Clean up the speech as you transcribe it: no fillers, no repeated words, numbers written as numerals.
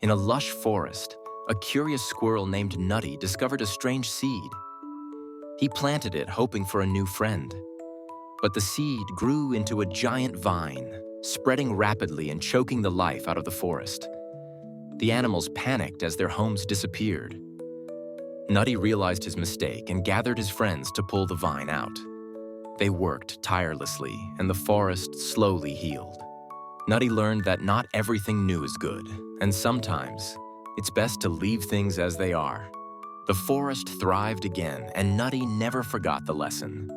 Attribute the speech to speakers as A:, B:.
A: In a lush forest, a curious squirrel named Nutty discovered a strange seed. He planted it, hoping for a new friend. But the seed grew into a giant vine, spreading rapidly and choking the life out of the forest. The animals panicked as their homes disappeared. Nutty realized his mistake and gathered his friends to pull the vine out. They worked tirelessly, and the forest slowly healed. Nutty learned that not everything new is good, and sometimes it's best to leave things as they are. The forest thrived again, and Nutty never forgot the lesson.